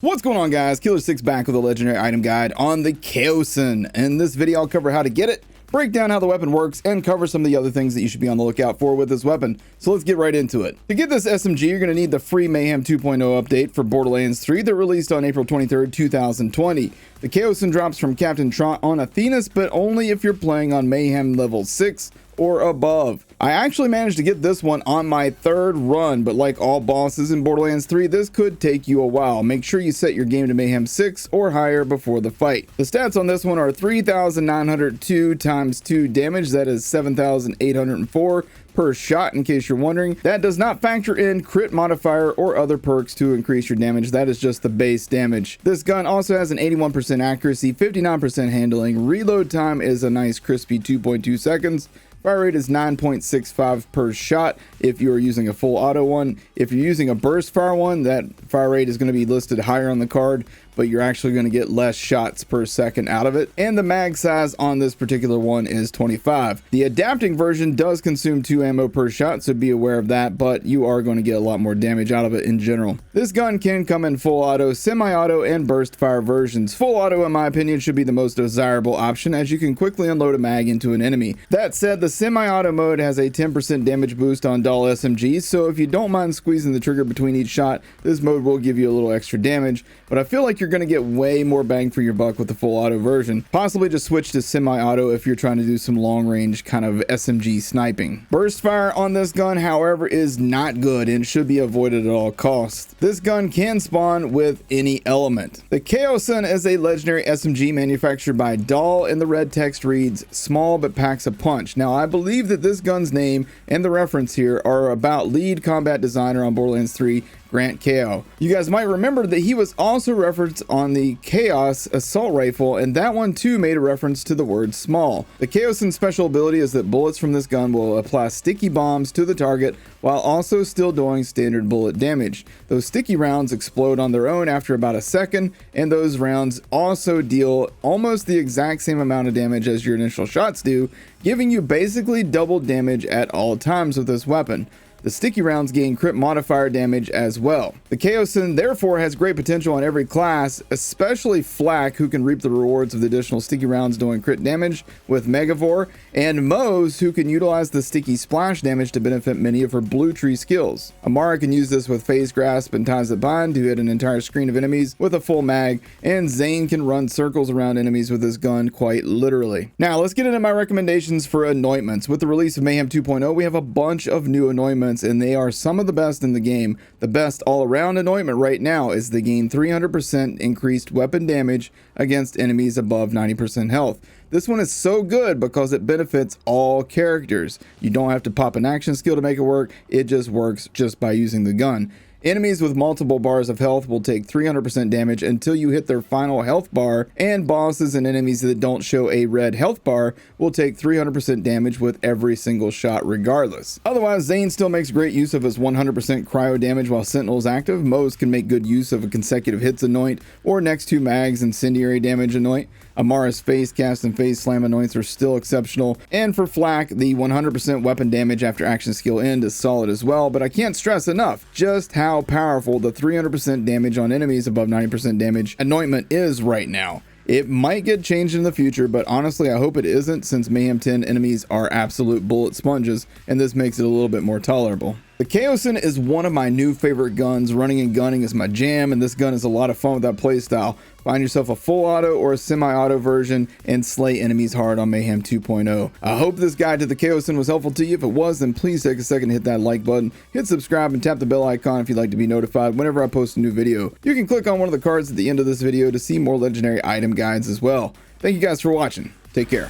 What's going on, guys? Killer6 back with a legendary item guide on the Kaoson. In this video, I'll cover how to get it, break down how the weapon works, and cover some of the other things that you should be on the lookout for with this weapon. So let's get right into it. To get this SMG, you're going to need the free Mayhem 2.0 update for Borderlands 3 that released on April 23rd, 2020. The Kaoson drops from Captain Traunt on Athenas, but only if you're playing on Mayhem level 6 or above. I actually managed to get this one on my third run, but like all bosses in Borderlands 3, this could take you a while. Make sure you set your game to Mayhem 6 or higher before the fight. The stats on this one are 3,902 times 2 damage, that is 7,804 per shot, in case you're wondering. That does not factor in crit modifier or other perks to increase your damage. That is just the base damage. This gun also has an 81% accuracy, 59% handling. Reload time is a nice crispy 2.2 seconds. Fire rate is 9.65 per shot if you're using a full auto one. If you're using a burst fire one, that fire rate is going to be listed higher on the card, but you're actually going to get less shots per second out of it. And the mag size on this particular one is 25. The adapting version does consume 2 ammo per shot, so be aware of that, but you are going to get a lot more damage out of it in general. This gun can come in full auto, semi-auto, and burst fire versions. Full auto, in my opinion, should be the most desirable option, as you can quickly unload a mag into an enemy. That said, the semi-auto mode has a 10% damage boost on dull SMGs, so if you don't mind squeezing the trigger between each shot, this mode will give you a little extra damage, but I feel like you're going to get way more bang for your buck with the full auto version. Possibly just switch to semi-auto if you're trying to do some long range kind of SMG sniping. Burst fire on this gun, however, is not good and should be avoided at all costs. This gun can spawn with any element. The Kaoson is a legendary SMG manufactured by Dahl, and the red text reads, "Small but packs a punch." Now, I believe that this gun's name and the reference here are about lead combat designer on Borderlands 3, Grant Kao. You guys might remember that he was also referenced on the Chaos assault rifle, and that one too made a reference to the word small. The Kaoson's special ability is that bullets from this gun will apply sticky bombs to the target while also still doing standard bullet damage. Those sticky rounds explode on their own after about a second, and those rounds also deal almost the exact same amount of damage as your initial shots do, giving you basically double damage at all times with this weapon. The sticky rounds gain crit modifier damage as well. The Kaoson therefore has great potential on every class, especially Flak, who can reap the rewards of the additional sticky rounds doing crit damage with Megavore, and Mose, who can utilize the sticky splash damage to benefit many of her blue tree skills. Amara can use this with Phase Grasp and Ties That Bind to hit an entire screen of enemies with a full mag, and Zane can run circles around enemies with his gun quite literally. Now let's get into my recommendations for anointments. With the release of Mayhem 2.0, we have a bunch of new anointments, and they are some of the best in the game. The best all-around anointment right now is the gain 300% increased weapon damage against enemies above 90% health. This one is so good because it benefits all characters. You don't have to pop an action skill to make it work. It just works just by using the gun. Enemies with multiple bars of health will take 300% damage until you hit their final health bar, and bosses and enemies that don't show a red health bar will take 300% damage with every single shot regardless. Otherwise, Zane still makes great use of his 100% cryo damage while Sentinel is active. Mose can make good use of a consecutive hits anoint or next two mags incendiary damage anoint. Amara's Phase Cast and Phase Slam anoints are still exceptional, and for Flak, the 100% weapon damage after action skill end is solid as well, but I can't stress enough just how powerful the 300% damage on enemies above 90% damage anointment is right now. It might get changed in the future, but honestly I hope it isn't, since Mayhem 10 enemies are absolute bullet sponges, and this makes it a little bit more tolerable. The Kaoson is one of my new favorite guns. Running and gunning is my jam, and this gun is a lot of fun with that playstyle. Find yourself a full auto or a semi-auto version and slay enemies hard on Mayhem 2.0. I hope this guide to the Kaoson was helpful to you. If it was, then please take a second to hit that like button, hit subscribe, and tap the bell icon if you'd like to be notified whenever I post a new video. You can click on one of the cards at the end of this video to see more legendary item guides as well. Thank you guys for watching. Take care.